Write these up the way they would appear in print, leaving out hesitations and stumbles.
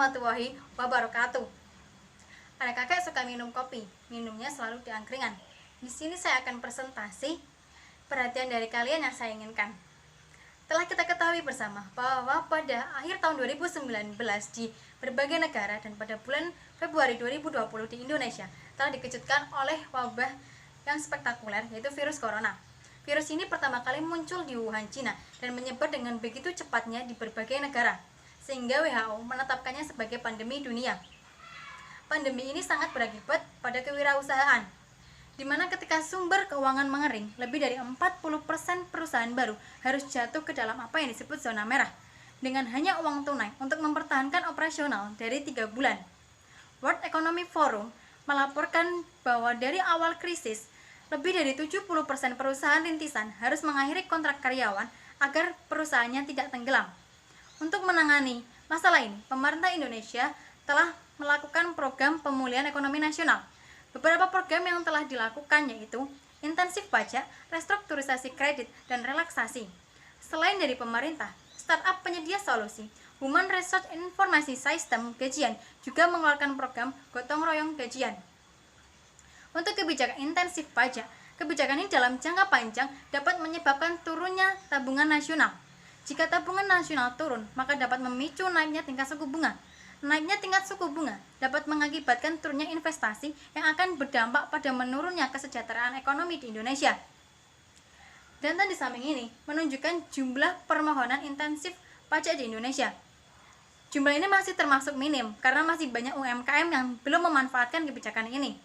warahmatullahi wabarakatuh. Anak kakak suka minum kopi, minumnya selalu di angkringan. Di sini saya akan presentasi perhatian dari kalian yang saya inginkan. Telah kita ketahui bersama bahwa pada akhir tahun 2019 di berbagai negara dan pada bulan Februari 2020 di Indonesia telah dikejutkan oleh wabah yang spektakuler, yaitu virus corona. Virus ini pertama kali muncul di Wuhan, Cina dan menyebar dengan begitu cepatnya di berbagai negara, sehingga WHO menetapkannya sebagai pandemi dunia. Pandemi ini sangat berakibat pada kewirausahaan, di mana ketika sumber keuangan mengering, lebih dari 40% perusahaan baru harus jatuh ke dalam apa yang disebut zona merah, dengan hanya uang tunai untuk mempertahankan operasional dari 3 bulan. World Economic Forum melaporkan bahwa dari awal krisis, lebih dari 70% perusahaan rintisan harus mengakhiri kontrak karyawan agar perusahaannya tidak tenggelam. Untuk menangani masalah ini, pemerintah Indonesia telah melakukan program pemulihan ekonomi nasional. Beberapa program yang telah dilakukan yaitu intensif pajak, restrukturisasi kredit, dan relaksasi. Selain dari pemerintah, startup penyedia solusi, Human Resource Informasi System Gajian juga mengeluarkan program gotong royong gajian. Untuk kebijakan intensif pajak, kebijakan ini dalam jangka panjang dapat menyebabkan turunnya tabungan nasional. Jika tabungan nasional turun, maka dapat memicu naiknya tingkat suku bunga. Naiknya tingkat suku bunga dapat mengakibatkan turunnya investasi yang akan berdampak pada menurunnya kesejahteraan ekonomi di Indonesia. Data di samping ini menunjukkan jumlah permohonan intensif pajak di Indonesia. Jumlah ini masih termasuk minim karena masih banyak UMKM yang belum memanfaatkan kebijakan ini.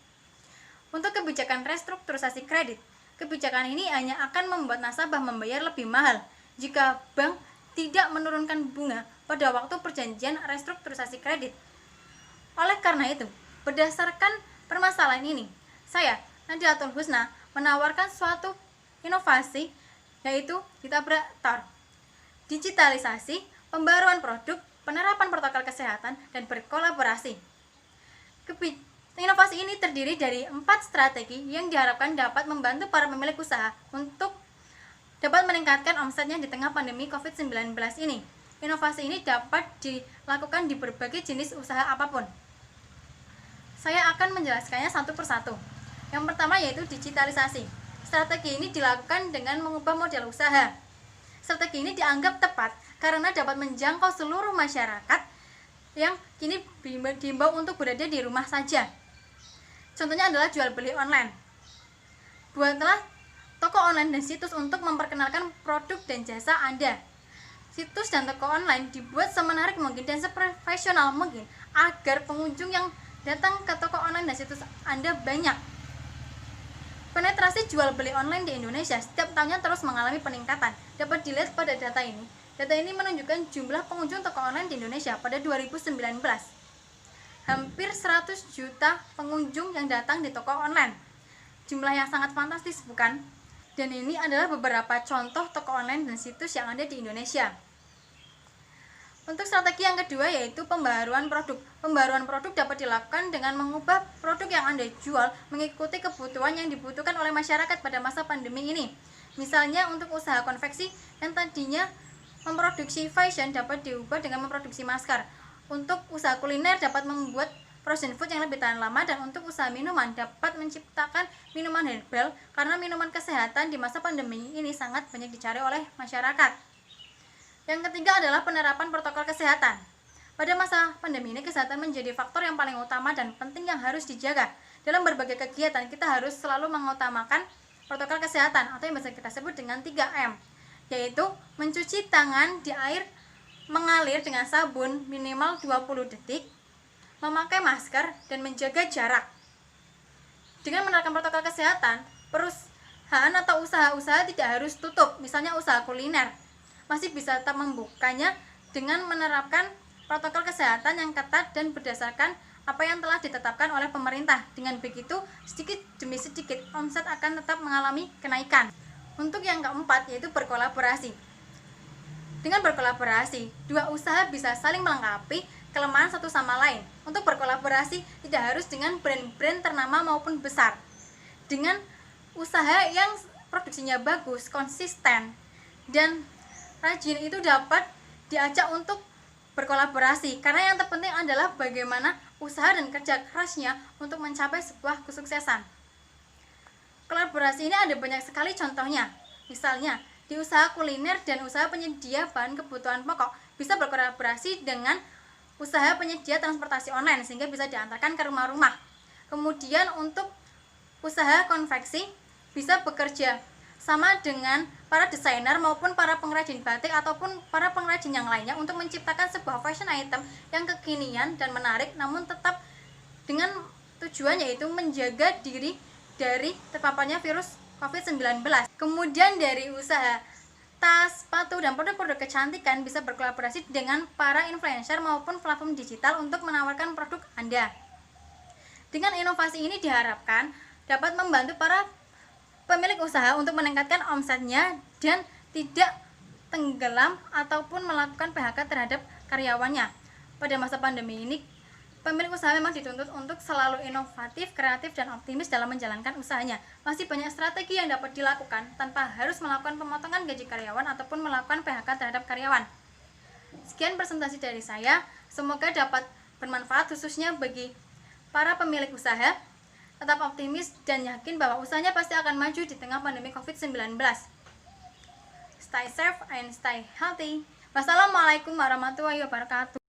Untuk kebijakan restrukturisasi kredit, kebijakan ini hanya akan membuat nasabah membayar lebih mahal jika bank tidak menurunkan bunga pada waktu perjanjian restrukturisasi kredit. Oleh karena itu, berdasarkan permasalahan ini, saya, Nadilatul Husna, menawarkan suatu inovasi, yaitu ditabrak tar, digitalisasi, pembaruan produk, penerapan protokol kesehatan, dan berkolaborasi. Inovasi ini terdiri dari 4 strategi yang diharapkan dapat membantu para pemilik usaha untuk dapat meningkatkan omsetnya di tengah pandemi COVID-19 ini. Inovasi ini dapat dilakukan di berbagai jenis usaha apapun. Saya akan menjelaskannya satu persatu. Yang pertama yaitu digitalisasi. Strategi ini dilakukan dengan mengubah model usaha. Strategi ini dianggap tepat karena dapat menjangkau seluruh masyarakat yang kini diimbau untuk berada di rumah saja. Contohnya adalah jual beli online. Buatlah toko online dan situs untuk memperkenalkan produk dan jasa Anda. Situs dan toko online dibuat semenarik mungkin dan seprofesional mungkin agar pengunjung yang datang ke toko online dan situs Anda banyak. Penetrasi jual beli online di Indonesia setiap tahunnya terus mengalami peningkatan. Dapat dilihat pada data ini. Data ini menunjukkan jumlah pengunjung toko online di Indonesia pada 2019. Hampir 100 juta pengunjung yang datang di toko online. Jumlah yang sangat fantastis, bukan? Dan ini adalah beberapa contoh toko online dan situs yang ada di Indonesia. Untuk strategi yang kedua yaitu pembaruan produk. Pembaruan produk dapat dilakukan dengan mengubah produk yang Anda jual mengikuti kebutuhan yang dibutuhkan oleh masyarakat pada masa pandemi ini. Misalnya untuk usaha konveksi yang tadinya memproduksi fashion dapat diubah dengan memproduksi masker. Untuk usaha kuliner dapat membuat frozen food yang lebih tahan lama, dan untuk usaha minuman dapat menciptakan minuman herbal karena minuman kesehatan di masa pandemi ini sangat banyak dicari oleh masyarakat. Yang ketiga adalah penerapan protokol kesehatan. Pada masa pandemi ini kesehatan menjadi faktor yang paling utama dan penting yang harus dijaga. Dalam berbagai kegiatan kita harus selalu mengutamakan protokol kesehatan atau yang biasa kita sebut dengan 3M, yaitu mencuci tangan di air mengalir dengan sabun minimal 20 detik, memakai masker, dan menjaga jarak. Dengan menerapkan protokol kesehatan, perusahaan atau usaha-usaha tidak harus tutup. Misalnya usaha kuliner masih bisa tetap membukanya dengan menerapkan protokol kesehatan yang ketat dan berdasarkan apa yang telah ditetapkan oleh pemerintah. Dengan begitu, sedikit demi sedikit omset akan tetap mengalami kenaikan. Untuk yang keempat yaitu berkolaborasi. Dengan berkolaborasi, dua usaha bisa saling melengkapi kelemahan satu sama lain. Untuk berkolaborasi tidak harus dengan brand-brand ternama maupun besar. Dengan usaha yang produksinya bagus, konsisten, dan rajin itu dapat diajak untuk berkolaborasi, karena yang terpenting adalah bagaimana usaha dan kerja kerasnya untuk mencapai sebuah kesuksesan. Kolaborasi ini ada banyak sekali contohnya. Misalnya, di usaha kuliner dan usaha penyedia bahan kebutuhan pokok bisa berkolaborasi dengan usaha penyedia transportasi online sehingga bisa diantarkan ke rumah-rumah. Kemudian untuk usaha konveksi bisa bekerja sama dengan para desainer maupun para pengrajin batik ataupun para pengrajin yang lainnya untuk menciptakan sebuah fashion item yang kekinian dan menarik, namun tetap dengan tujuan yaitu menjaga diri dari terpaparnya virus COVID-19. Kemudian dari usaha tas, sepatu, dan produk-produk kecantikan bisa berkolaborasi dengan para influencer maupun platform digital untuk menawarkan produk Anda. Dengan inovasi ini diharapkan dapat membantu para pemilik usaha untuk meningkatkan omsetnya dan tidak tenggelam ataupun melakukan PHK terhadap karyawannya. Pada masa pandemi ini, pemilik usaha memang dituntut untuk selalu inovatif, kreatif, dan optimis dalam menjalankan usahanya. Masih banyak strategi yang dapat dilakukan tanpa harus melakukan pemotongan gaji karyawan ataupun melakukan PHK terhadap karyawan. Sekian presentasi dari saya, semoga dapat bermanfaat khususnya bagi para pemilik usaha. Tetap optimis dan yakin bahwa usahanya pasti akan maju di tengah pandemi COVID-19. Stay safe and stay healthy. Wassalamualaikum warahmatullahi wabarakatuh.